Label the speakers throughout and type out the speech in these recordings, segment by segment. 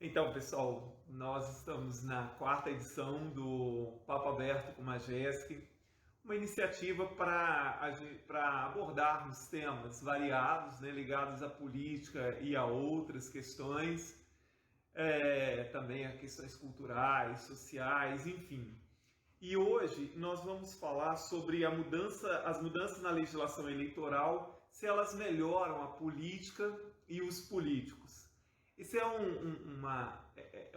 Speaker 1: Então, pessoal, nós estamos na quarta edição do Papo Aberto com Majesc, uma iniciativa para abordarmos temas variados, né, ligados à política e a outras questões, também a questões culturais, sociais, enfim. E hoje nós vamos falar sobre as mudanças na legislação eleitoral, se elas melhoram a política e os políticos. Esse é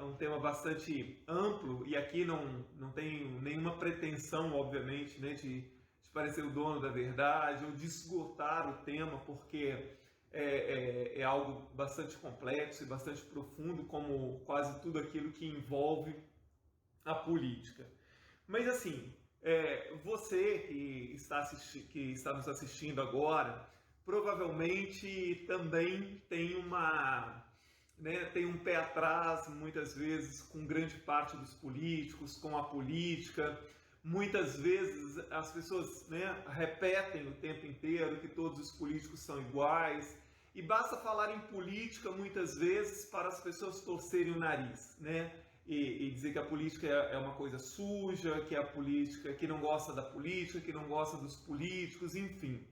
Speaker 1: um tema bastante amplo e aqui não tenho nenhuma pretensão, obviamente, né, de parecer o dono da verdade ou de esgotar o tema, porque é algo bastante complexo e bastante profundo, como quase tudo aquilo que envolve a política. Mas assim, você que está nos assistindo agora, provavelmente também tem um pé atrás, muitas vezes, com grande parte dos políticos, com a política. Muitas vezes as pessoas, né, repetem o tempo inteiro que todos os políticos são iguais. E basta falar em política, muitas vezes, para as pessoas torcerem o nariz, né? E dizer que a política é uma coisa suja, que a política, que não gosta da política, que não gosta dos políticos, enfim.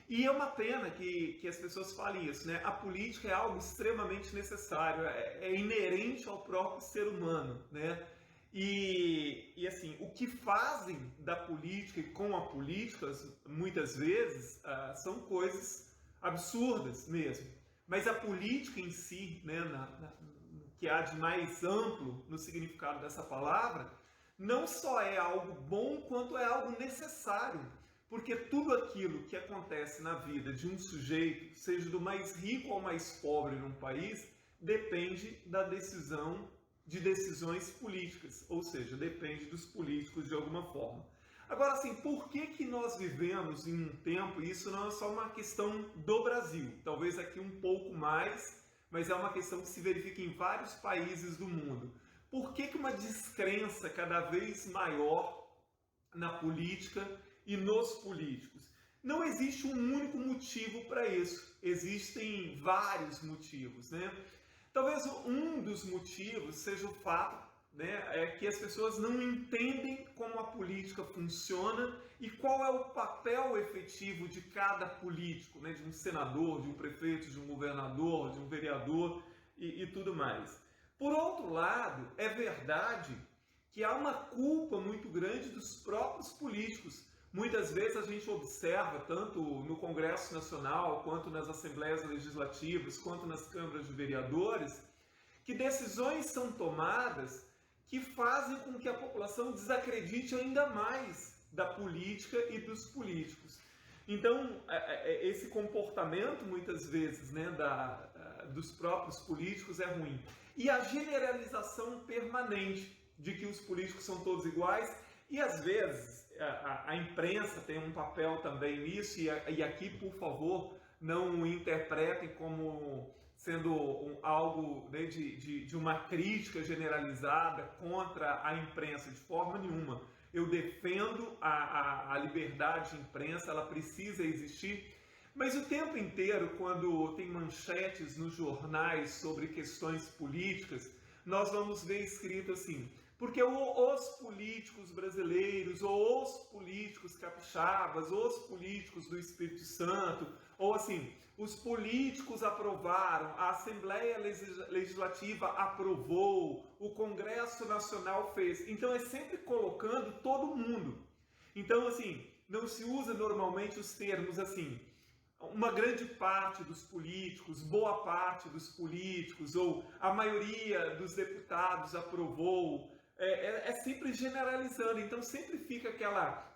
Speaker 1: E é uma pena que as pessoas falem isso, né? A política é algo extremamente necessário, é inerente ao próprio ser humano, né? E assim, o que fazem da política e com a política, muitas vezes, são coisas absurdas mesmo. Mas a política em si, né, no que há de mais amplo no significado dessa palavra, não só é algo bom, quanto é algo necessário. Porque tudo aquilo que acontece na vida de um sujeito, seja do mais rico ao mais pobre num país, depende de decisões políticas, ou seja, depende dos políticos de alguma forma. Agora, assim, por que nós vivemos em um tempo, e isso não é só uma questão do Brasil, talvez aqui um pouco mais, mas é uma questão que se verifica em vários países do mundo. Por que uma descrença cada vez maior na política e nos políticos? Não existe um único motivo para isso, existem vários motivos, né? Talvez um dos motivos seja o fato, né, é que as pessoas não entendem como a política funciona e qual é o papel efetivo de cada político, né, de um senador, de um prefeito, de um governador, de um vereador e tudo mais. Por outro lado, é verdade que há uma culpa muito grande dos próprios políticos. Muitas vezes a gente observa, tanto no Congresso Nacional, quanto nas Assembleias Legislativas, quanto nas câmaras de vereadores, que decisões são tomadas que fazem com que a população desacredite ainda mais da política e dos políticos. Então, esse comportamento, muitas vezes, né, dos próprios políticos é ruim. E a generalização permanente de que os políticos são todos iguais, e às vezes a imprensa tem um papel também nisso, e aqui, por favor, não o interpretem como sendo algo, né, de uma crítica generalizada contra a imprensa, de forma nenhuma. Eu defendo a liberdade de imprensa, ela precisa existir, mas o tempo inteiro, quando tem manchetes nos jornais sobre questões políticas, nós vamos ver escrito assim: porque os políticos brasileiros, ou os políticos capixabas, ou os políticos do Espírito Santo, ou assim, os políticos aprovaram, a Assembleia Legislativa aprovou, o Congresso Nacional fez. Então é sempre colocando todo mundo. Então, assim, não se usa normalmente os termos assim: uma grande parte dos políticos, boa parte dos políticos, ou a maioria dos deputados aprovou. É sempre generalizando, então sempre fica aquela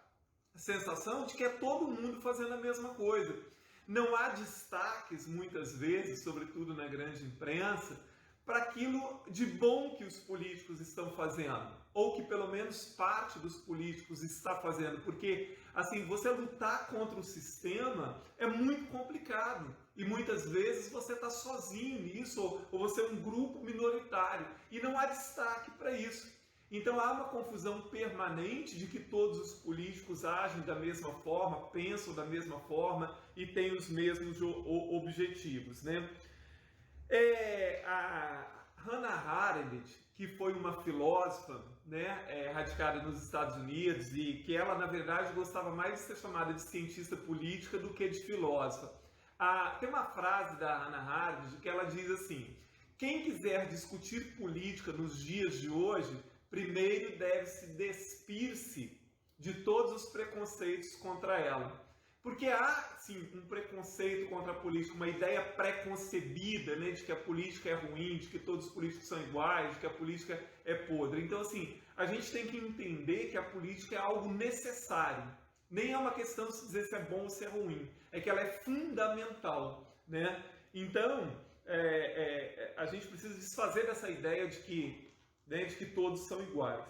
Speaker 1: sensação de que é todo mundo fazendo a mesma coisa. Não há destaques, muitas vezes, sobretudo na grande imprensa, para aquilo de bom que os políticos estão fazendo, ou que pelo menos parte dos políticos está fazendo, porque assim, você lutar contra o sistema é muito complicado, e muitas vezes você está sozinho nisso, ou você é um grupo minoritário, e não há destaque para isso. Então há uma confusão permanente de que todos os políticos agem da mesma forma, pensam da mesma forma e têm os mesmos objetivos, né? Hannah Arendt, que foi uma filósofa, né, radicada nos Estados Unidos, e que ela, na verdade, gostava mais de ser chamada de cientista política do que de filósofa. Tem uma frase da Hannah Arendt que ela diz assim: quem quiser discutir política nos dias de hoje, primeiro deve se despir-se de todos os preconceitos contra ela. Porque há, sim, um preconceito contra a política, uma ideia pré-concebida, né, de que a política é ruim, de que todos os políticos são iguais, de que a política é podre. Então, assim, a gente tem que entender que a política é algo necessário. Nem é uma questão de dizer se é bom ou se é ruim. É que ela é fundamental, né? Então, a gente precisa desfazer dessa ideia de que, né, de que todos são iguais.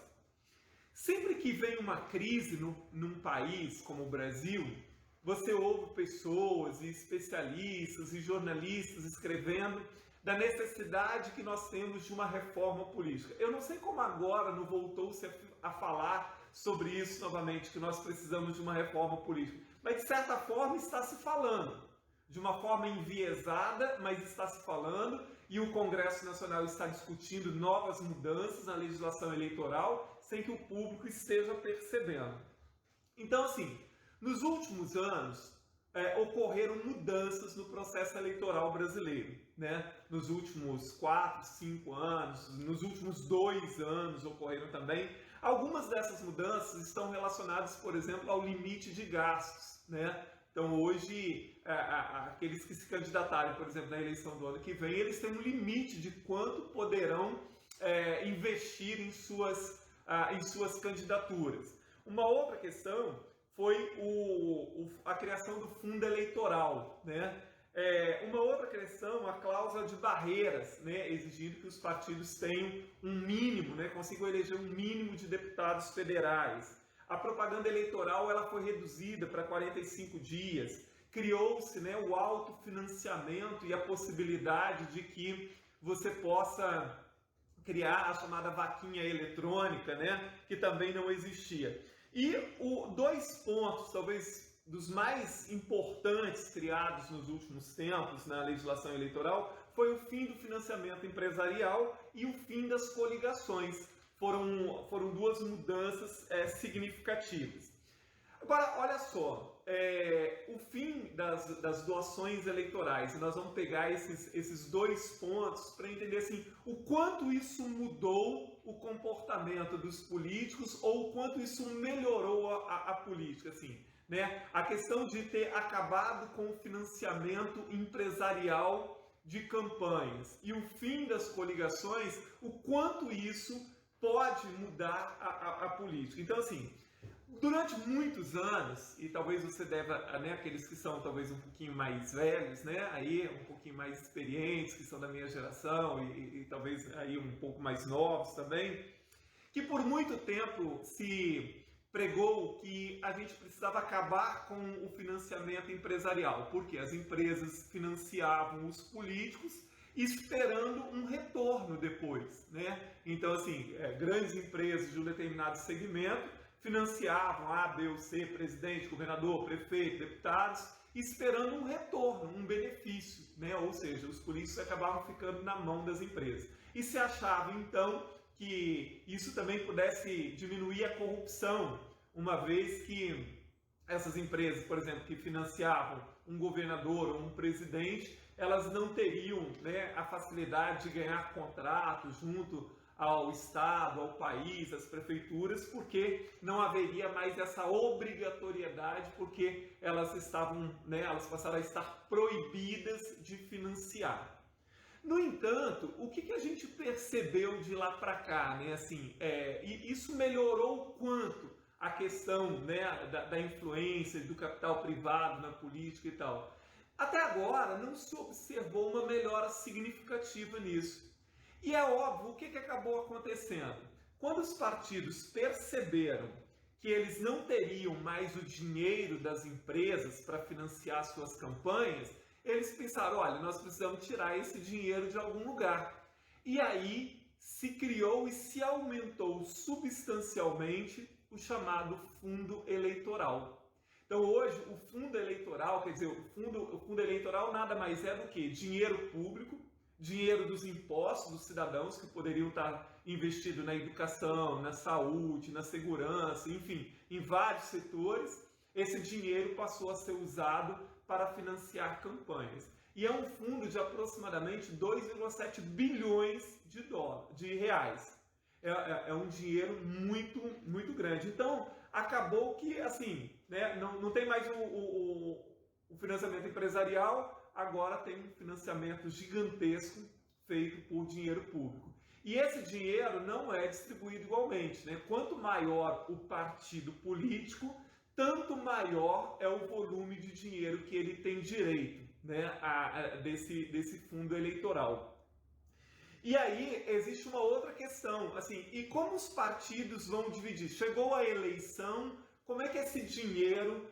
Speaker 1: Sempre que vem uma crise num país como o Brasil, você ouve pessoas e especialistas e jornalistas escrevendo da necessidade que nós temos de uma reforma política. Eu não sei como agora não voltou-se a falar sobre isso novamente, que nós precisamos de uma reforma política. Mas, de certa forma, está se falando. De uma forma enviesada, mas está se falando, e o Congresso Nacional está discutindo novas mudanças na legislação eleitoral sem que o público esteja percebendo. Então, assim, nos últimos anos, ocorreram mudanças no processo eleitoral brasileiro, né? Nos últimos 4, 5 anos, nos últimos 2 anos ocorreram também. Algumas dessas mudanças estão relacionadas, por exemplo, ao limite de gastos, né? Então, hoje, aqueles que se candidatarem, por exemplo, na eleição do ano que vem, eles têm um limite de quanto poderão investir em suas candidaturas. Uma outra questão foi a criação do fundo eleitoral, né? Uma outra questão, a cláusula de barreiras, né? Exigindo que os partidos tenham um mínimo, né? Consigam eleger um mínimo de deputados federais. A propaganda eleitoral ela foi reduzida para 45 dias. Criou-se, né, o autofinanciamento e a possibilidade de que você possa criar a chamada vaquinha eletrônica, né, que também não existia. E dois pontos, talvez dos mais importantes criados nos últimos tempos na legislação eleitoral, foi o fim do financiamento empresarial e o fim das coligações. Foram duas mudanças significativas. Agora, olha só, o fim das doações eleitorais, e nós vamos pegar esses dois pontos para entender assim, o quanto isso mudou o comportamento dos políticos ou o quanto isso melhorou a política. Assim, né? A questão de ter acabado com o financiamento empresarial de campanhas e o fim das coligações, o quanto isso pode mudar a política. Então, assim, durante muitos anos, e talvez você deva, né, aqueles que são talvez um pouquinho mais velhos, né, aí um pouquinho mais experientes, que são da minha geração, e talvez aí um pouco mais novos também, que por muito tempo se pregou que a gente precisava acabar com o financiamento empresarial, porque as empresas financiavam os políticos esperando um retorno depois, né? Então, assim, grandes empresas de um determinado segmento financiavam A, B ou C, presidente, governador, prefeito, deputados, esperando um retorno, um benefício, né? Ou seja, os políticos acabavam ficando na mão das empresas. E se achava, então, que isso também pudesse diminuir a corrupção, uma vez que essas empresas, por exemplo, que financiavam um governador ou um presidente, elas não teriam, né, a facilidade de ganhar contratos junto ao Estado, ao país, às prefeituras, porque não haveria mais essa obrigatoriedade, porque elas estavam, né, elas passaram a estar proibidas de financiar. No entanto, o que a gente percebeu de lá para cá, né? Assim, e isso melhorou quanto a questão, né, da influência do capital privado na política e tal. Até agora não se observou uma melhora significativa nisso. E é óbvio, o que acabou acontecendo? Quando os partidos perceberam que eles não teriam mais o dinheiro das empresas para financiar suas campanhas, eles pensaram, olha, nós precisamos tirar esse dinheiro de algum lugar. E aí se criou e se aumentou substancialmente o chamado fundo eleitoral. Então hoje o fundo eleitoral, quer dizer, o fundo eleitoral nada mais é do que dinheiro público dinheiro dos impostos dos cidadãos que poderiam estar investidos na educação, na saúde, na segurança, enfim, em vários setores. Esse dinheiro passou a ser usado para financiar campanhas. E é um fundo de aproximadamente 2,7 bilhões de reais. É um dinheiro muito, muito grande. Então, acabou que, assim, né, não tem mais o financiamento empresarial, agora tem um financiamento gigantesco feito por dinheiro público. E esse dinheiro não é distribuído igualmente, né? Quanto maior o partido político, tanto maior é o volume de dinheiro que ele tem direito, né, desse fundo eleitoral. E aí existe uma outra questão, assim, e como os partidos vão dividir? Chegou a eleição, como é que esse dinheiro,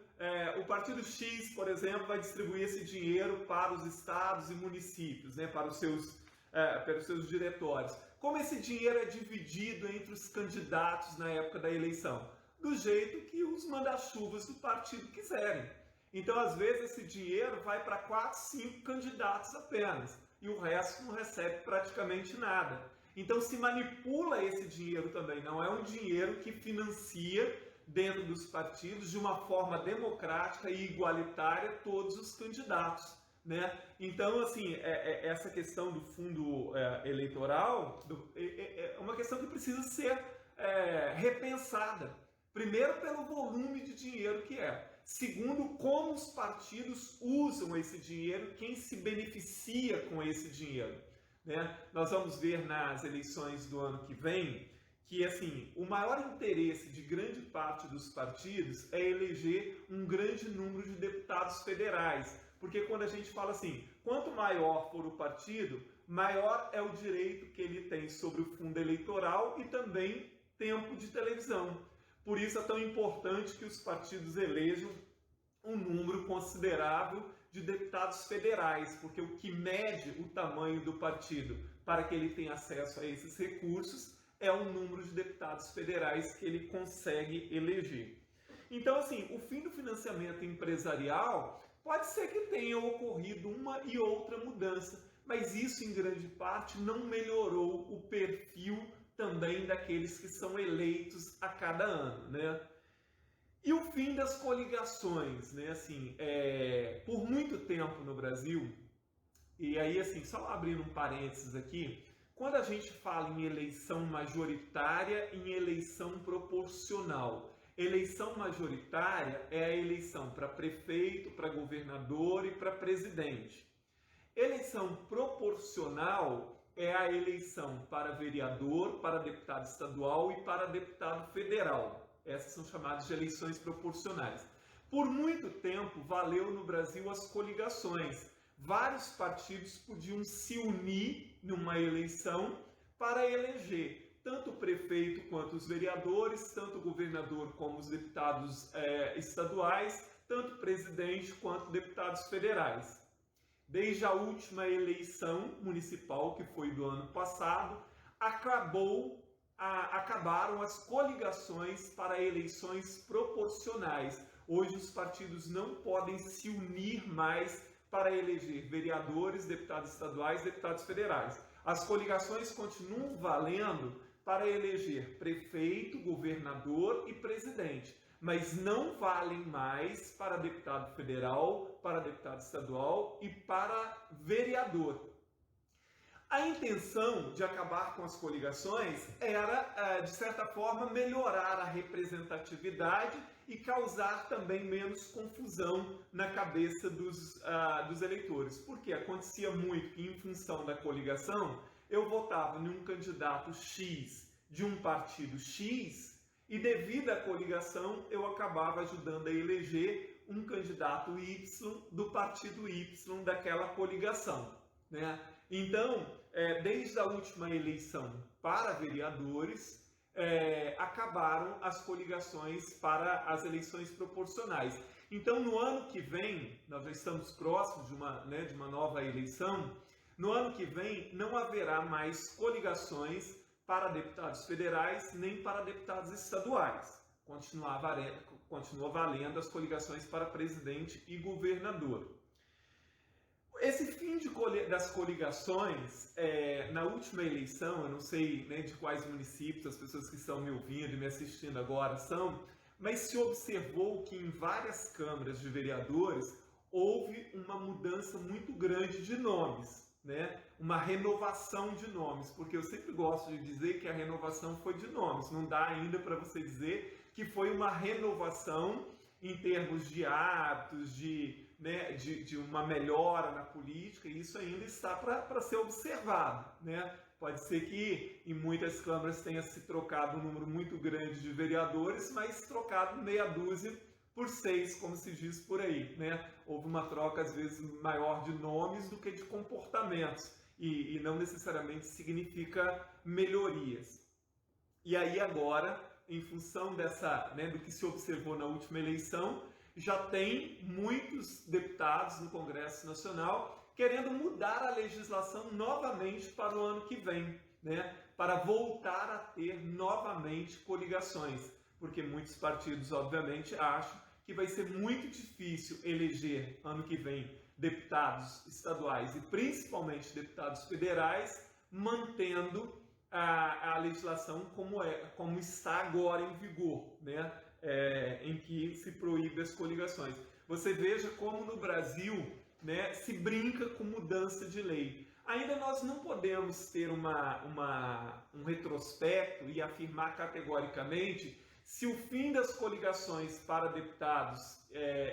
Speaker 1: o partido X, por exemplo, vai distribuir esse dinheiro para os estados e municípios, né, para os seus diretórios? Como esse dinheiro é dividido entre os candidatos na época da eleição? Do jeito que os manda-chuvas do partido quiserem. Então, às vezes, esse dinheiro vai para 4, 5 candidatos apenas, e o resto não recebe praticamente nada. Então, se manipula esse dinheiro também, não é um dinheiro que financia dentro dos partidos de uma forma democrática e igualitária todos os candidatos, né? Então, assim, essa questão do fundo eleitoral é uma questão que precisa ser repensada. Primeiro, pelo volume de dinheiro que é. Segundo, como os partidos usam esse dinheiro, quem se beneficia com esse dinheiro, né? Nós vamos ver nas eleições do ano que vem que, assim, o maior interesse de grande parte dos partidos é eleger um grande número de deputados federais. Porque quando a gente fala assim, quanto maior for o partido, maior é o direito que ele tem sobre o fundo eleitoral e também tempo de televisão. Por isso é tão importante que os partidos elejam um número considerável de deputados federais, porque o que mede o tamanho do partido para que ele tenha acesso a esses recursos é o número de deputados federais que ele consegue eleger. Então, assim, o fim do financiamento empresarial pode ser que tenha ocorrido uma e outra mudança, mas isso, em grande parte, não melhorou o perfil também daqueles que são eleitos a cada ano, né? E o fim das coligações, né? Assim, por muito tempo no Brasil, e aí, assim, só abrindo um parênteses aqui, quando a gente fala em eleição majoritária e em eleição proporcional, eleição majoritária é a eleição para prefeito, para governador e para presidente. Eleição proporcional é a eleição para vereador, para deputado estadual e para deputado federal. Essas são chamadas de eleições proporcionais. Por muito tempo, valeu no Brasil as coligações. Vários partidos podiam se unir numa eleição para eleger tanto o prefeito quanto os vereadores, tanto o governador como os deputados estaduais, tanto o presidente quanto deputados federais. Desde a última eleição municipal, que foi do ano passado, acabaram as coligações para eleições proporcionais. Hoje os partidos não podem se unir mais para eleger vereadores, deputados estaduais, deputados federais. As coligações continuam valendo para eleger prefeito, governador e presidente, mas não valem mais para deputado federal, para deputado estadual e para vereador. A intenção de acabar com as coligações era, de certa forma, melhorar a representatividade e causar também menos confusão na cabeça dos eleitores. Porque acontecia muito que, em função da coligação, eu votava em um candidato X de um partido X e, devido à coligação, eu acabava ajudando a eleger um candidato Y do partido Y daquela coligação, né? Então, desde a última eleição para vereadores, acabaram as coligações para as eleições proporcionais. Então, no ano que vem, nós já estamos próximos de uma nova eleição, no ano que vem não haverá mais coligações para deputados federais nem para deputados estaduais. Continua valendo as coligações para presidente e governador. Esse fim das coligações, na última eleição, eu não sei, né, de quais municípios as pessoas que estão me ouvindo e me assistindo agora são, mas se observou que em várias câmaras de vereadores houve uma mudança muito grande de nomes, né? Uma renovação de nomes, porque eu sempre gosto de dizer que a renovação foi de nomes, não dá ainda para você dizer que foi uma renovação em termos de hábitos, né, de uma melhora na política, e isso ainda está para ser observado, né? Pode ser que em muitas câmaras tenha se trocado um número muito grande de vereadores, mas trocado meia dúzia por 6, como se diz por aí, né? Houve uma troca às vezes maior de nomes do que de comportamentos, e não necessariamente significa melhorias. E aí agora, em função dessa, né, do que se observou na última eleição, já tem muitos deputados no Congresso Nacional querendo mudar a legislação novamente para o ano que vem, né, para voltar a ter novamente coligações, porque muitos partidos, obviamente, acham que vai ser muito difícil eleger ano que vem deputados estaduais e principalmente deputados federais, mantendo a legislação como está agora em vigor, né? Em que se proíbe as coligações. Você veja como no Brasil, né, se brinca com mudança de lei. Ainda nós não podemos ter um retrospecto e afirmar categoricamente se o fim das coligações para deputados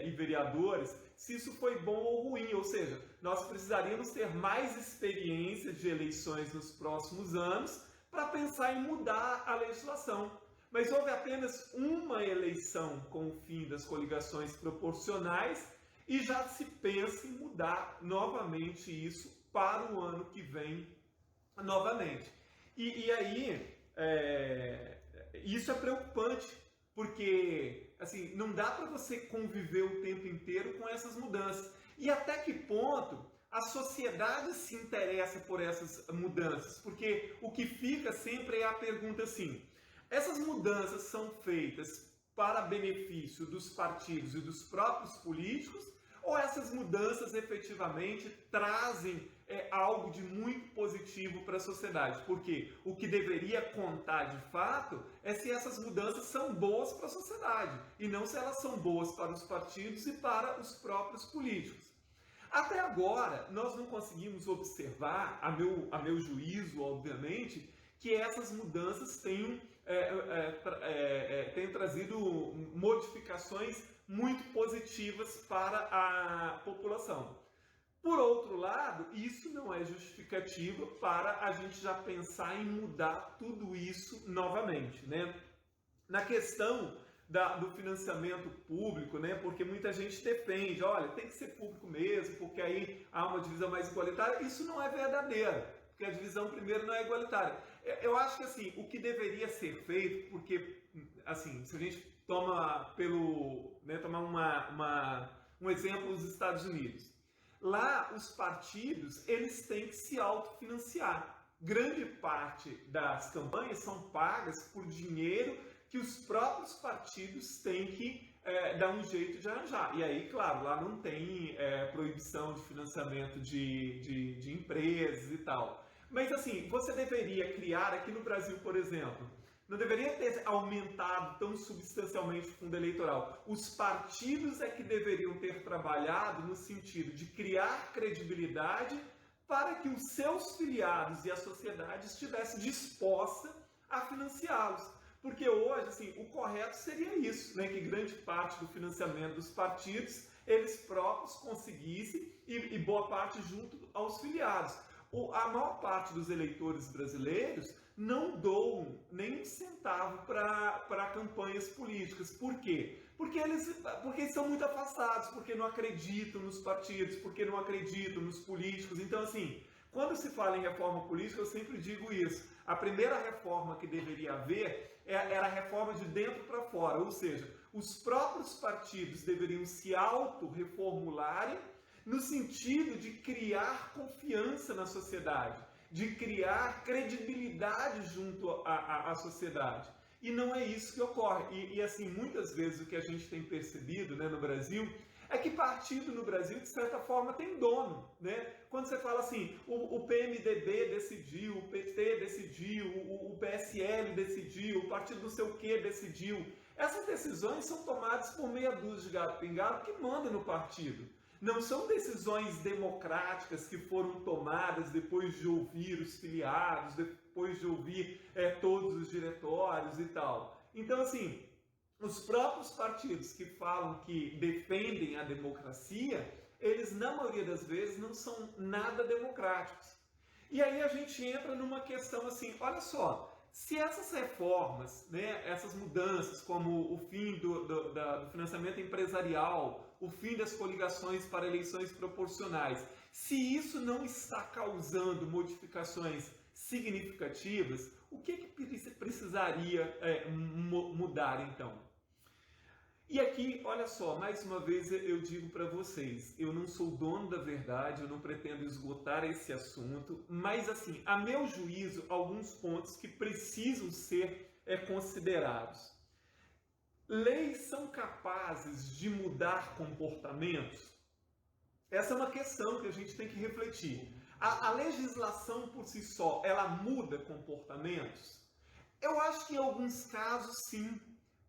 Speaker 1: e vereadores, se isso foi bom ou ruim, ou seja, nós precisaríamos ter mais experiência de eleições nos próximos anos para pensar em mudar a legislação. Mas houve apenas uma eleição com o fim das coligações proporcionais e já se pensa em mudar novamente isso para o ano que vem novamente. E aí, isso é preocupante, porque assim, não dá para você conviver o tempo inteiro com essas mudanças. E até que ponto a sociedade se interessa por essas mudanças? Porque o que fica sempre é a pergunta assim: essas mudanças são feitas para benefício dos partidos e dos próprios políticos, ou essas mudanças efetivamente trazem algo de muito positivo para a sociedade? Porque o que deveria contar de fato é se essas mudanças são boas para a sociedade, e não se elas são boas para os partidos e para os próprios políticos. Até agora, nós não conseguimos observar, a meu juízo, obviamente, que essas mudanças tenham trazido modificações muito positivas para a população. Por outro lado, isso não é justificativa para a gente já pensar em mudar tudo isso novamente, né? Na questão do financiamento público, né? Porque muita gente defende, olha, tem que ser público mesmo, porque aí há uma divisão mais igualitária. Isso não é verdadeiro, porque a divisão primeiro não é igualitária. Eu acho que assim, o que deveria ser feito, porque assim, se a gente tomar um exemplo dos Estados Unidos, lá os partidos eles têm que se autofinanciar. Grande parte das campanhas são pagas por dinheiro que os próprios partidos têm que dar um jeito de arranjar. E aí, claro, lá não tem proibição de financiamento de empresas e tal. Mas assim, você deveria criar, aqui no Brasil, por exemplo, não deveria ter aumentado tão substancialmente o fundo eleitoral. Os partidos é que deveriam ter trabalhado no sentido de criar credibilidade para que os seus filiados e a sociedade estivessem disposta a financiá-los. Porque hoje, assim, o correto seria isso, né? Que grande parte do financiamento dos partidos eles próprios conseguissem e boa parte junto aos filiados. A maior parte dos eleitores brasileiros não doam nem um centavo para campanhas políticas. Por quê? Porque eles são muito afastados, porque não acreditam nos partidos, porque não acreditam nos políticos. Então, assim, quando se fala em reforma política, eu sempre digo isso. A primeira reforma que deveria haver era a reforma de dentro para fora, ou seja, os próprios partidos deveriam se auto-reformularem no sentido de criar confiança na sociedade, de criar credibilidade junto à sociedade. E não é isso que ocorre. E assim, muitas vezes o que a gente tem percebido, né, no Brasil é que partido no Brasil, de certa forma, tem dono, né? Quando você fala assim, o PMDB decidiu, o PT decidiu, o PSL decidiu, o partido não sei o que decidiu. Essas decisões são tomadas por meia dúzia de gato pingado que manda no partido. Não são decisões democráticas que foram tomadas depois de ouvir os filiados, depois de ouvir todos os diretórios e tal. Então, assim, os próprios partidos que falam que defendem a democracia, eles, na maioria das vezes, não são nada democráticos. E aí a gente entra numa questão assim, olha só, se essas reformas, né, essas mudanças, como o fim do financiamento empresarial, o fim das coligações para eleições proporcionais, se isso não está causando modificações significativas, o que precisaria mudar então? E aqui, olha só, mais uma vez eu digo para vocês, eu não sou dono da verdade, eu não pretendo esgotar esse assunto, mas assim, a meu juízo, alguns pontos que precisam ser considerados. Leis são capazes de mudar comportamentos? Essa é uma questão que a gente tem que refletir. A legislação por si só, ela muda comportamentos? Eu acho que em alguns casos sim.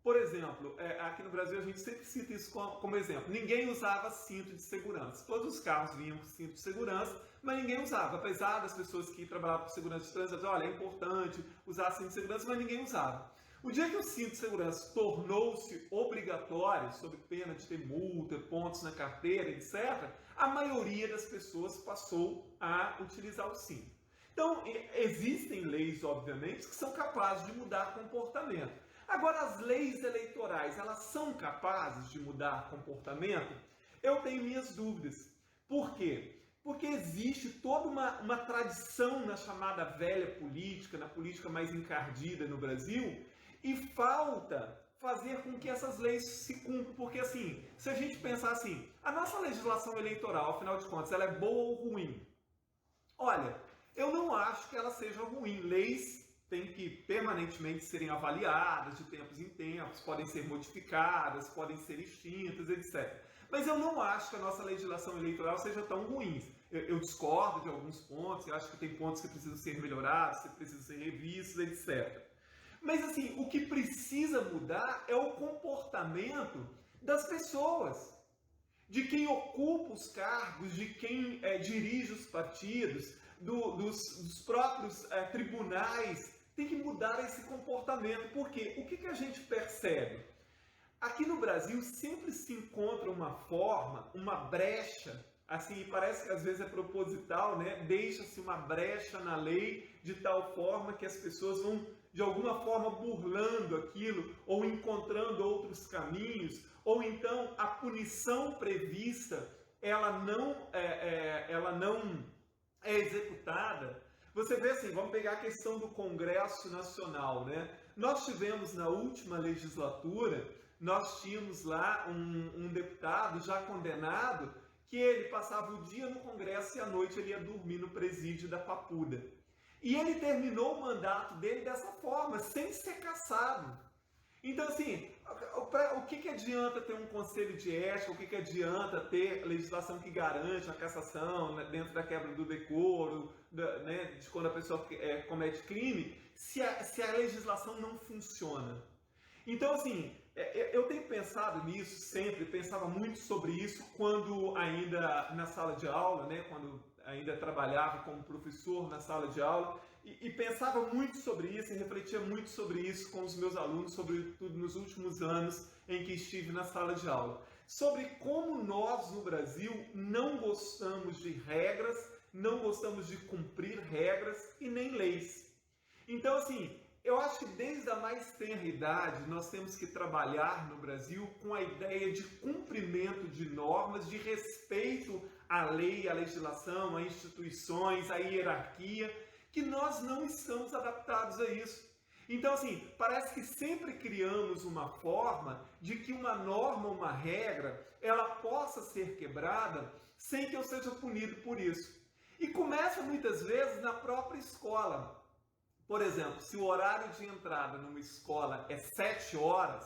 Speaker 1: Por exemplo, aqui no Brasil a gente sempre cita isso como exemplo. Ninguém usava cinto de segurança. Todos os carros vinham com cinto de segurança, mas ninguém usava. Apesar das pessoas que trabalhavam com segurança de trânsito dizer, olha, é importante usar cinto de segurança, mas ninguém usava. O dia que o cinto de segurança tornou-se obrigatório, sob pena de ter multa, pontos na carteira, etc., a maioria das pessoas passou a utilizar o cinto. Então, existem leis, obviamente, que são capazes de mudar comportamento. Agora, as leis eleitorais, elas são capazes de mudar comportamento? Eu tenho minhas dúvidas. Por quê? Porque existe toda uma tradição na chamada velha política, na política mais encardida no Brasil, e falta fazer com que essas leis se cumpram. Porque, assim, se a gente pensar assim, a nossa legislação eleitoral, afinal de contas, ela é boa ou ruim? Olha, eu não acho que ela seja ruim. Leis têm que permanentemente serem avaliadas de tempos em tempos, podem ser modificadas, podem ser extintas, etc. Mas eu não acho que a nossa legislação eleitoral seja tão ruim. Eu discordo de alguns pontos, eu acho que tem pontos que precisam ser melhorados, que precisam ser revistos, etc. Mas assim, o que precisa mudar é o comportamento das pessoas, de quem ocupa os cargos, de quem dirige os partidos, dos próprios tribunais. Tem que mudar esse comportamento, porque o que a gente percebe? Aqui no Brasil sempre se encontra uma forma, uma brecha, assim, parece que às vezes é proposital, né? Deixa-se uma brecha na lei de tal forma que as pessoas vão, de alguma forma, burlando aquilo, ou encontrando outros caminhos, ou então a punição prevista, ela não é executada. Você vê assim, vamos pegar a questão do Congresso Nacional, né? Nós tivemos na última legislatura, nós tínhamos lá um deputado já condenado, que ele passava o dia no Congresso e à noite ele ia dormir no presídio da Papuda. E ele terminou o mandato dele dessa forma, sem ser cassado. Então, assim, o que adianta ter um conselho de ética, o que adianta ter legislação que garante a cassação, né, dentro da quebra do decoro, né, de quando a pessoa comete crime, se a legislação não funciona? Então, assim, eu tenho pensado nisso sempre, pensava muito sobre isso quando ainda na sala de aula, né, quando ainda trabalhava como professor na sala de aula, e pensava muito sobre isso e refletia muito sobre isso com os meus alunos, sobretudo nos últimos anos em que estive na sala de aula. Sobre como nós no Brasil não gostamos de regras, não gostamos de cumprir regras e nem leis. Então, assim, eu acho que desde a mais tenra idade nós temos que trabalhar no Brasil com a ideia de cumprimento de normas, de respeito à lei, à legislação, a instituições, à hierarquia, que nós não estamos adaptados a isso. Então, assim, parece que sempre criamos uma forma de que uma norma, uma regra, ela possa ser quebrada sem que eu seja punido por isso. E começa muitas vezes na própria escola. Por exemplo, se o horário de entrada numa escola é 7 horas,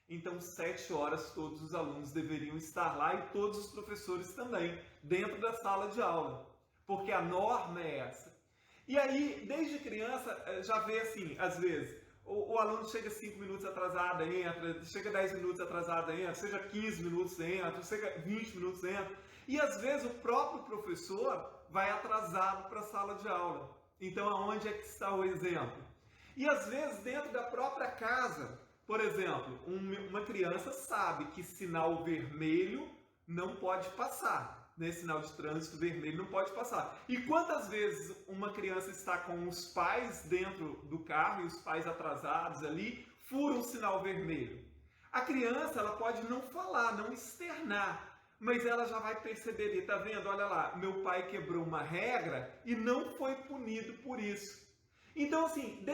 Speaker 1: Então, 7 horas todos os alunos deveriam estar lá e todos os professores também, dentro da sala de aula, porque a norma é essa. E aí, desde criança, já vê assim, às vezes, o aluno chega 5 minutos atrasado, entra, chega 10 minutos atrasado, entra, chega 15 minutos, entra, chega 20 minutos, entra. E às vezes o próprio professor vai atrasado para a sala de aula. Então, aonde é que está o exemplo? E às vezes, dentro da própria casa, por exemplo, uma criança sabe que sinal vermelho não pode passar. Sinal de trânsito vermelho não pode passar. E quantas vezes uma criança está com os pais dentro do carro e os pais atrasados ali, furam o sinal vermelho? A criança, ela pode não falar, não externar, mas ela já vai perceber ali, tá vendo? Olha lá, meu pai quebrou uma regra e não foi punido por isso. Então, assim,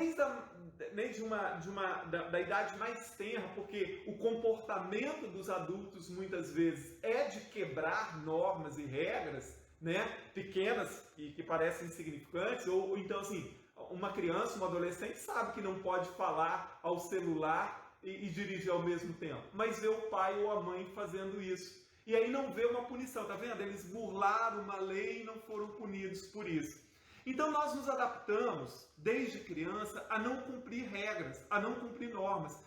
Speaker 1: da idade mais tenra, porque o comportamento dos adultos muitas vezes é de quebrar normas e regras, né, pequenas e que parecem insignificantes, ou então, assim, uma criança, um adolescente sabe que não pode falar ao celular e dirigir ao mesmo tempo, mas vê o pai ou a mãe fazendo isso. E aí não vê uma punição, tá vendo? Eles burlaram uma lei e não foram punidos por isso. Então nós nos adaptamos, desde criança, a não cumprir regras, a não cumprir normas.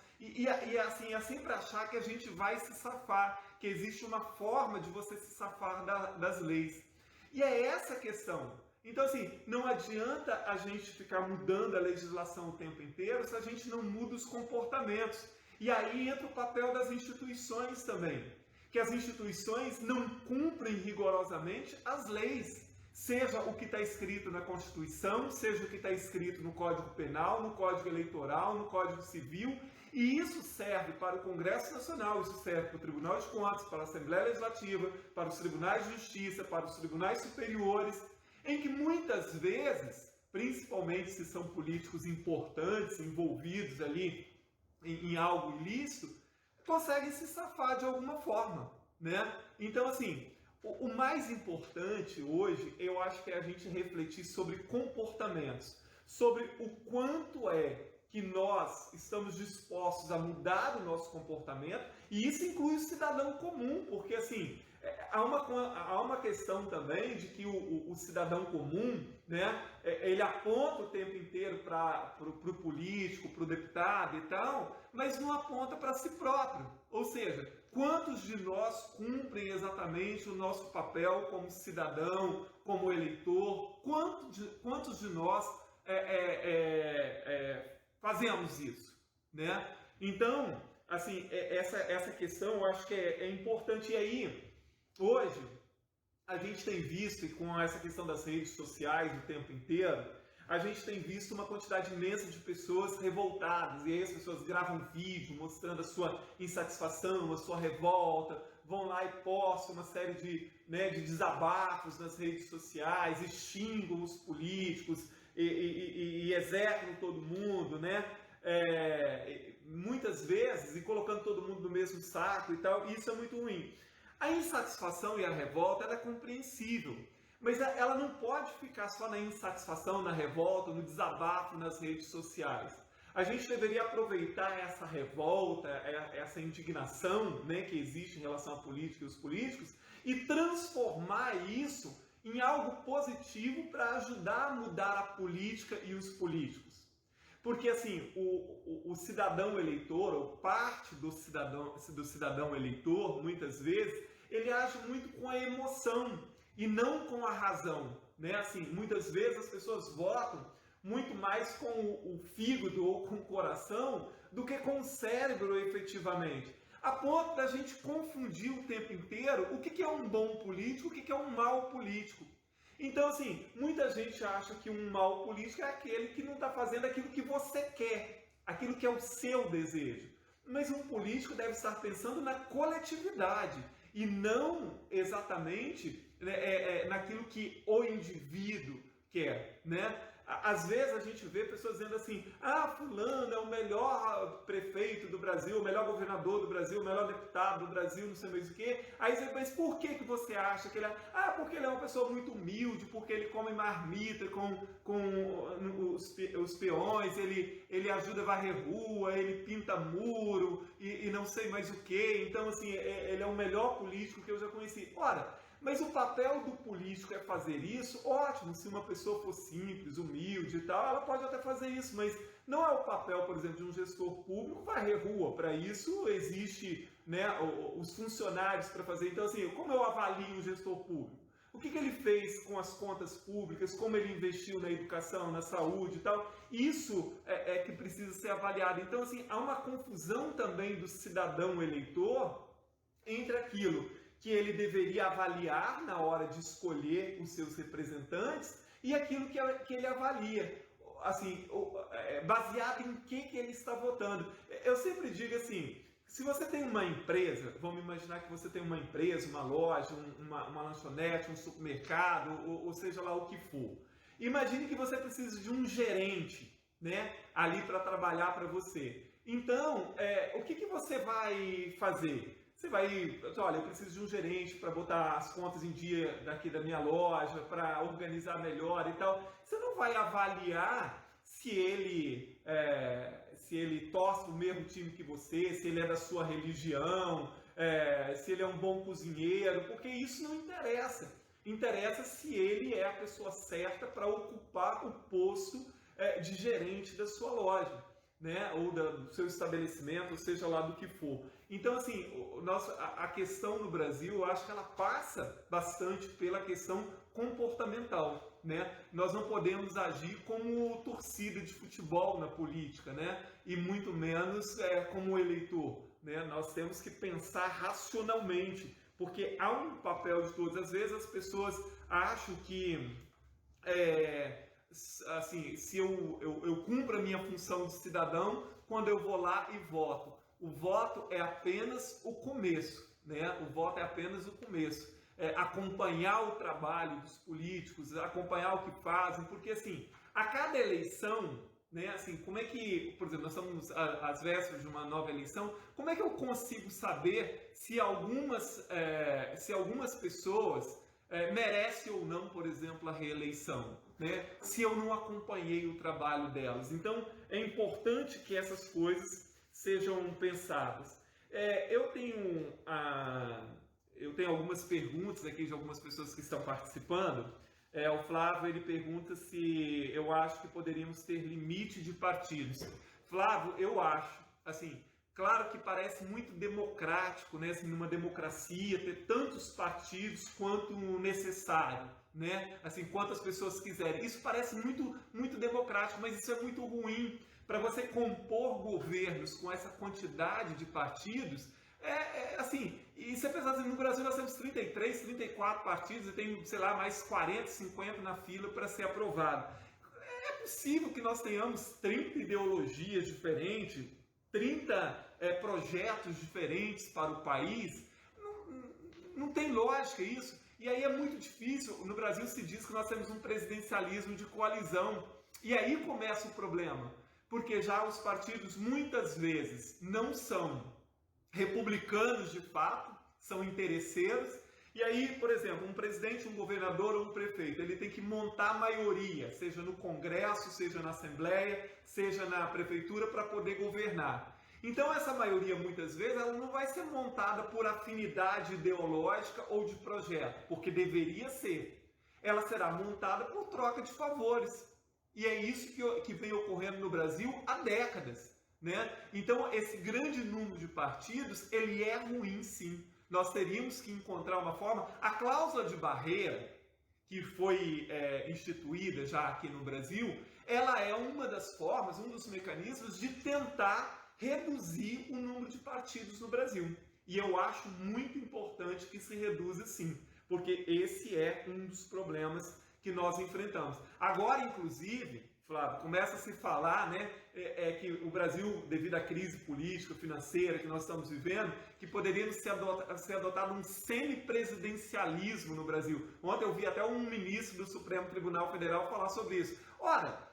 Speaker 1: Assim, é sempre achar que a gente vai se safar, que existe uma forma de você se safar das leis. E é essa a questão. Então, assim, não adianta a gente ficar mudando a legislação o tempo inteiro se a gente não muda os comportamentos. E aí entra o papel das instituições também. Que as instituições não cumprem rigorosamente as leis. Seja o que está escrito na Constituição, seja o que está escrito no Código Penal, no Código Eleitoral, no Código Civil, e isso serve para o Congresso Nacional, isso serve para o Tribunal de Contas, para a Assembleia Legislativa, para os Tribunais de Justiça, para os Tribunais Superiores, em que muitas vezes, principalmente se são políticos importantes, envolvidos ali em algo ilícito, conseguem se safar de alguma forma, né? Então, assim, o mais importante hoje, eu acho que é a gente refletir sobre comportamentos, sobre o quanto é que nós estamos dispostos a mudar o nosso comportamento, e isso inclui o cidadão comum, porque assim, há uma questão também de que o cidadão comum, né, ele aponta o tempo inteiro para o político, para o deputado e tal, mas não aponta para si próprio. Ou seja, quantos de nós cumprem exatamente o nosso papel como cidadão, como eleitor? Quantos de nós fazemos isso, né? Então, assim, essa questão eu acho que é importante. E aí, hoje, a gente tem visto, e com essa questão das redes sociais o tempo inteiro, a gente tem visto uma quantidade imensa de pessoas revoltadas, e aí as pessoas gravam vídeo mostrando a sua insatisfação, a sua revolta, vão lá e postam uma série de desabafos nas redes sociais, e xingam os políticos, e execram todo mundo, né? Muitas vezes, e colocando todo mundo no mesmo saco e tal, e isso é muito ruim. A insatisfação e a revolta ela é compreensível, mas ela não pode ficar só na insatisfação, na revolta, no desabafo nas redes sociais. A gente deveria aproveitar essa revolta, essa indignação, né, que existe em relação à política e os políticos, e transformar isso em algo positivo para ajudar a mudar a política e os políticos. Porque assim, o cidadão eleitor, ou parte do cidadão eleitor, muitas vezes, ele age muito com a emoção e não com a razão, né? Assim, muitas vezes as pessoas votam muito mais com o fígado ou com o coração do que com o cérebro efetivamente, a ponto da gente confundir o tempo inteiro o que é um bom político, o que é um mau político. Então, assim, muita gente acha que um mau político é aquele que não está fazendo aquilo que você quer, aquilo que é o seu desejo. Mas um político deve estar pensando na coletividade e não exatamente naquilo que o indivíduo quer, né? Às vezes a gente vê pessoas dizendo assim, fulano é o melhor prefeito do Brasil, o melhor governador do Brasil, o melhor deputado do Brasil, não sei mais o quê. Aí você pensa, por que você acha que ele é? Porque ele é uma pessoa muito humilde, porque ele come marmita com os peões, ele ajuda a varrer rua, ele pinta muro e não sei mais o quê. Então, assim, ele é o melhor político que eu já conheci. Ora, mas o papel do político é fazer isso? Ótimo, se uma pessoa for simples, humilde e tal, ela pode até fazer isso, mas não é o papel, por exemplo, de um gestor público varrer rua. Para isso existe, né, os funcionários para fazer. Então, assim, como eu avalio um gestor público? O que ele fez com as contas públicas, como ele investiu na educação, na saúde e tal? Isso é que precisa ser avaliado. Então, assim, há uma confusão também do cidadão eleitor entre aquilo que ele deveria avaliar na hora de escolher os seus representantes e aquilo que ele avalia, assim, baseado em que ele está votando. Eu sempre digo assim, se você tem uma empresa, vamos imaginar que você tem uma empresa, uma loja, uma lanchonete, um supermercado, ou seja lá o que for. Imagine que você precisa de um gerente, né, ali para trabalhar para você. Então, o que você vai fazer? Você vai, olha, eu preciso de um gerente para botar as contas em dia daqui da minha loja, para organizar melhor e tal. Você não vai avaliar se ele torce o mesmo time que você, se ele é da sua religião, se ele é um bom cozinheiro, porque isso não interessa. Interessa se ele é a pessoa certa para ocupar o posto de gerente da sua loja, né, ou do seu estabelecimento, ou seja lá do que for. Então, assim, a questão no Brasil, eu acho que ela passa bastante pela questão comportamental, né? Nós não podemos agir como torcida de futebol na política, né? E muito menos como eleitor, né? Nós temos que pensar racionalmente, porque há um papel de todos. Às vezes as pessoas acham que assim, se eu cumpro a minha função de cidadão quando eu vou lá e voto. O voto é apenas o começo, né? O voto é apenas o começo. Acompanhar o trabalho dos políticos, acompanhar o que fazem, porque assim, a cada eleição, né, assim, como é que, por exemplo, nós estamos às vésperas de uma nova eleição, como é que eu consigo saber se algumas pessoas merecem ou não, por exemplo, a reeleição, né? Se eu não acompanhei o trabalho delas. Então, é importante que essas coisas sejam pensadas. Eu tenho algumas perguntas aqui de algumas pessoas que estão participando. O Flávio, ele pergunta se eu acho que poderíamos ter limite de partidos. Flávio, eu acho, assim, claro que parece muito democrático, né, assim, numa democracia, ter tantos partidos quanto necessário, né, assim, quantas pessoas quiserem. Isso parece muito, muito democrático, mas isso é muito ruim. Para você compor governos com essa quantidade de partidos, assim, e você pensar assim, no Brasil nós temos 33, 34 partidos e tem, sei lá, mais 40, 50 na fila para ser aprovado. É possível que nós tenhamos 30 ideologias diferentes, 30 projetos diferentes para o país? Não tem lógica isso. E aí é muito difícil. No Brasil se diz que nós temos um presidencialismo de coalizão. E aí começa o problema. Porque já os partidos muitas vezes não são republicanos de fato, são interesseiros. E aí, por exemplo, um presidente, um governador ou um prefeito, ele tem que montar a maioria, seja no Congresso, seja na Assembleia, seja na Prefeitura, para poder governar. Então essa maioria, muitas vezes, ela não vai ser montada por afinidade ideológica ou de projeto, porque deveria ser. Ela será montada por troca de favores. E é isso que vem ocorrendo no Brasil há décadas, né? Então, esse grande número de partidos, ele é ruim, sim. Nós teríamos que encontrar uma forma. A cláusula de barreira, que foi instituída já aqui no Brasil, ela é uma das formas, um dos mecanismos de tentar reduzir o número de partidos no Brasil. E eu acho muito importante que se reduza, sim, porque esse é um dos problemas que nós enfrentamos. Agora, inclusive, Flávio, começa a se falar, né, que o Brasil, devido à crise política, financeira que nós estamos vivendo, que poderia ser adotado um semipresidencialismo no Brasil. Ontem eu vi até um ministro do Supremo Tribunal Federal falar sobre isso. Ora,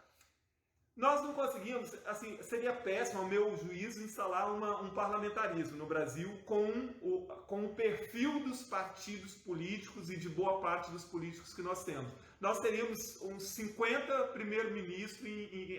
Speaker 1: nós não conseguimos, assim, seria péssimo, ao meu juízo, instalar um parlamentarismo no Brasil com o perfil dos partidos políticos e de boa parte dos políticos que nós temos. Nós teríamos uns 50 primeiro-ministros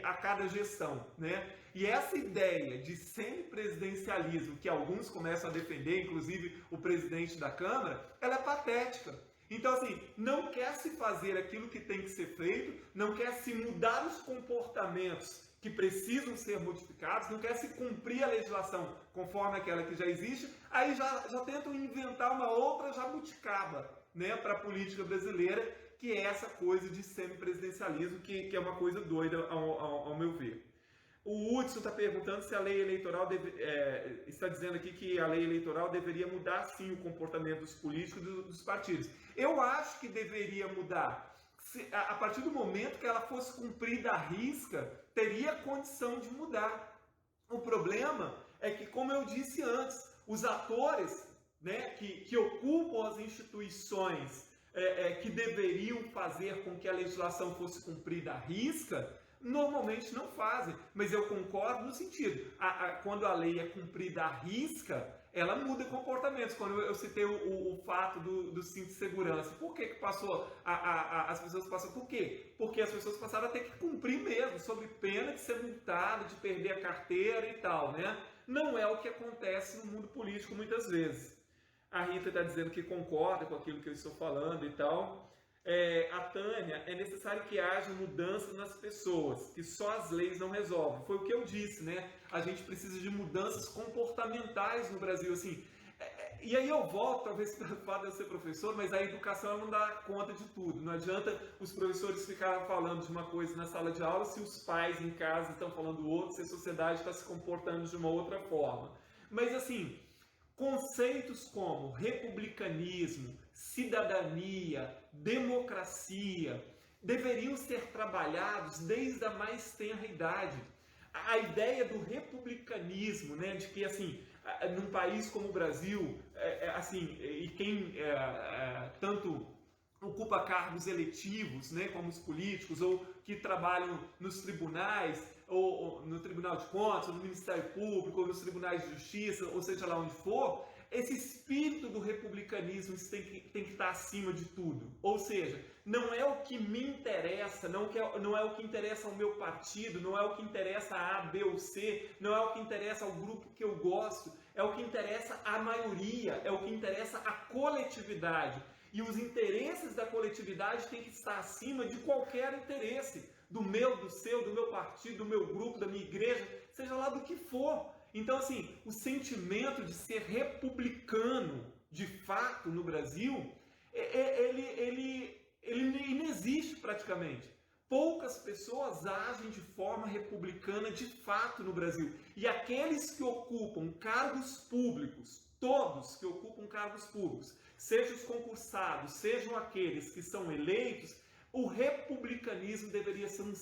Speaker 1: a cada gestão, né? E essa ideia de semipresidencialismo, que alguns começam a defender, inclusive o presidente da Câmara, ela é patética. Então, assim, não quer se fazer aquilo que tem que ser feito, não quer se mudar os comportamentos que precisam ser modificados, não quer se cumprir a legislação conforme aquela que já existe, aí já tentam inventar uma outra jabuticaba, né, para a política brasileira, que é essa coisa de semipresidencialismo, que é uma coisa doida ao meu ver. O Hudson está perguntando se a lei eleitoral está dizendo aqui que a lei eleitoral deveria mudar sim o comportamento dos políticos e dos partidos. Eu acho que deveria mudar. A partir do momento que ela fosse cumprida à risca, teria condição de mudar. O problema é que, como eu disse antes, os atores, né, que ocupam as instituições que deveriam fazer com que a legislação fosse cumprida à risca, normalmente não fazem, mas eu concordo no sentido, quando a lei é cumprida à risca, ela muda comportamentos. Quando eu citei o fato do cinto de segurança, por que passou, as pessoas passam, por quê? Porque as pessoas passaram a ter que cumprir mesmo, sob pena de ser multado, de perder a carteira e tal, né? Não é o que acontece no mundo político muitas vezes. A Rita está dizendo que concorda com aquilo que eu estou falando e tal. A Tânia, é necessário que haja mudança nas pessoas, que só as leis não resolvem. Foi o que eu disse, né? A gente precisa de mudanças comportamentais no Brasil, assim. E aí eu volto, talvez pelo fato de eu ser professor, mas a educação não dá conta de tudo. Não adianta os professores ficarem falando de uma coisa na sala de aula se os pais em casa estão falando outra, se a sociedade está se comportando de uma outra forma. Mas assim, conceitos como republicanismo, cidadania, democracia, deveriam ser trabalhados desde a mais tenra idade. A ideia do republicanismo, né, de que, assim, num país como o Brasil, assim, e quem tanto ocupa cargos eletivos, né, como os políticos, ou que trabalham nos tribunais, ou no Tribunal de Contas, ou no Ministério Público, ou nos tribunais de justiça, ou seja lá onde for, esse espírito do republicanismo tem que estar acima de tudo. Ou seja, não é o que me interessa, não é o que interessa ao meu partido, não é o que interessa a A, B ou C, não é o que interessa ao grupo que eu gosto, é o que interessa à maioria, é o que interessa à coletividade. E os interesses da coletividade têm que estar acima de qualquer interesse, do meu, do seu, do meu partido, do meu grupo, da minha igreja, seja lá do que for. Então, assim, o sentimento de ser republicano, de fato, no Brasil, ele inexiste praticamente. Poucas pessoas agem de forma republicana de fato no Brasil. E aqueles que ocupam cargos públicos, todos que ocupam cargos públicos, sejam os concursados, sejam aqueles que são eleitos, o republicanismo deveria ser um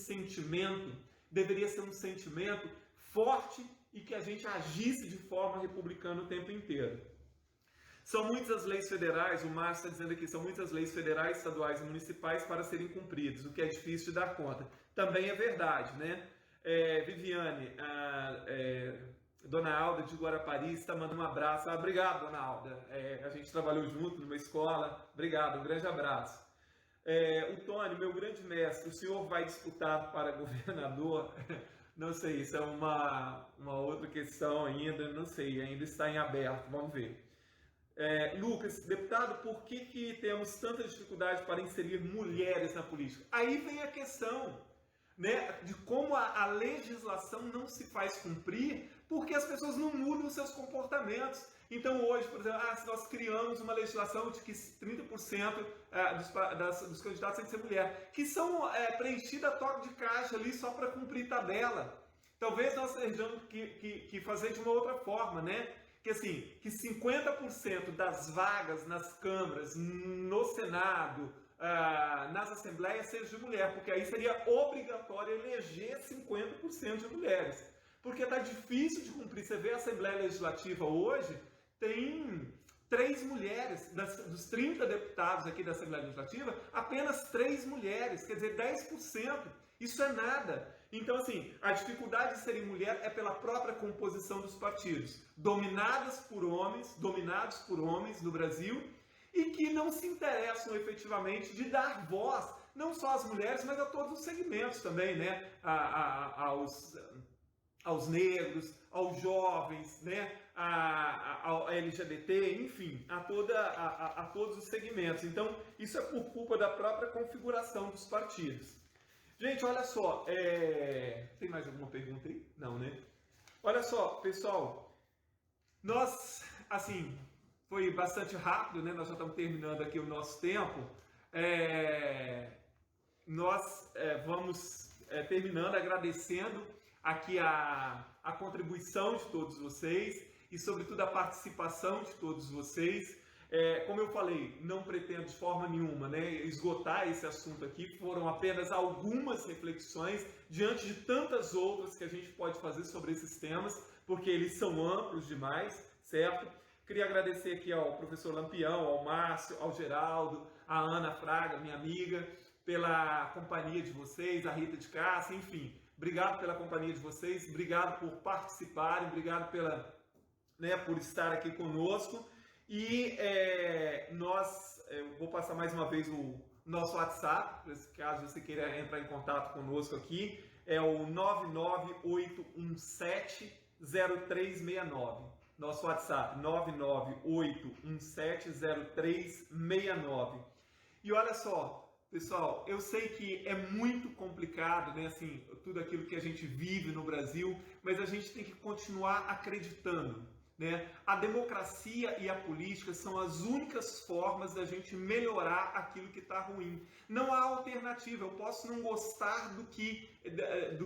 Speaker 1: sentimento forte e que a gente agisse de forma republicana o tempo inteiro. São muitas as leis federais, o Márcio está dizendo aqui, são muitas leis federais, estaduais e municipais para serem cumpridas, o que é difícil de dar conta. Também é verdade, né? Viviane, Dona Alda de Guarapari está mandando um abraço. Obrigado, Dona Alda. A gente trabalhou junto numa escola. Obrigado, um grande abraço. O Tony, meu grande mestre, o senhor vai disputar para governador? Não sei, isso é uma outra questão ainda, não sei, ainda está em aberto, vamos ver. Lucas, deputado, por que temos tanta dificuldade para inserir mulheres na política? Aí vem a questão, né, de como a legislação não se faz cumprir porque as pessoas não mudam os seus comportamentos. Então hoje, por exemplo, se nós criamos uma legislação de que 30% dos candidatos têm que ser mulher, que são preenchidas a toque de caixa ali só para cumprir tabela. Talvez nós tenhamos que fazer de uma outra forma, né? Que assim, que 50% das vagas nas câmaras, no Senado, nas assembleias seja de mulher, porque aí seria obrigatório eleger 50% de mulheres. Porque está difícil de cumprir. Você vê a Assembleia Legislativa hoje, tem 3 mulheres, dos 30 deputados aqui da Assembleia Legislativa, apenas 3 mulheres, quer dizer, 10%. Isso é nada. Então, assim, a dificuldade de serem mulher é pela própria composição dos partidos, dominados por homens no Brasil, e que não se interessam efetivamente de dar voz, não só às mulheres, mas a todos os segmentos também, né? Aos negros, aos jovens, né? ao LGBT, enfim, a todos os segmentos. Então, isso é por culpa da própria configuração dos partidos. Gente, olha só, tem mais alguma pergunta aí? Não, né? Olha só, pessoal, nós, assim, foi bastante rápido, né? Nós já estamos terminando aqui o nosso tempo. Nós vamos terminando agradecendo aqui a contribuição de todos vocês e, sobretudo, a participação de todos vocês. Como eu falei, não pretendo de forma nenhuma, né, esgotar esse assunto aqui, foram apenas algumas reflexões diante de tantas outras que a gente pode fazer sobre esses temas, porque eles são amplos demais, certo? Queria agradecer aqui ao professor Lampião, ao Márcio, ao Geraldo, à Ana Fraga, minha amiga, pela companhia de vocês, a Rita de Cássia, enfim, obrigado pela companhia de vocês, obrigado por participarem, obrigado por estar aqui conosco. E eu vou passar mais uma vez o nosso WhatsApp, caso você queira entrar em contato conosco aqui, é o 998170369. Nosso WhatsApp, 998170369. E olha só, pessoal, eu sei que é muito complicado, né, assim, tudo aquilo que a gente vive no Brasil, mas a gente tem que continuar acreditando. Né? A democracia e a política são as únicas formas da gente melhorar aquilo que está ruim. Não há alternativa. Eu posso não gostar do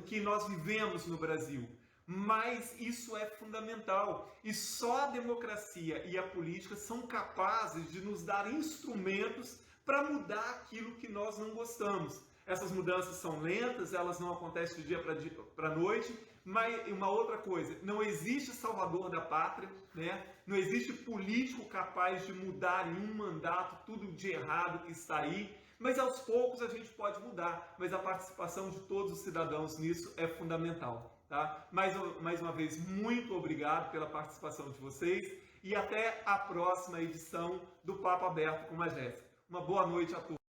Speaker 1: que nós vivemos no Brasil, mas isso é fundamental. E só a democracia e a política são capazes de nos dar instrumentos para mudar aquilo que nós não gostamos. Essas mudanças são lentas, elas não acontecem de dia para noite, mas uma outra coisa, não existe salvador da pátria, né? Não existe político capaz de mudar em um mandato tudo de errado que está aí, mas aos poucos a gente pode mudar, mas a participação de todos os cidadãos nisso é fundamental. Tá? Mais uma vez, muito obrigado pela participação de vocês e até a próxima edição do Papo Aberto com a Jéssica. Uma boa noite a todos.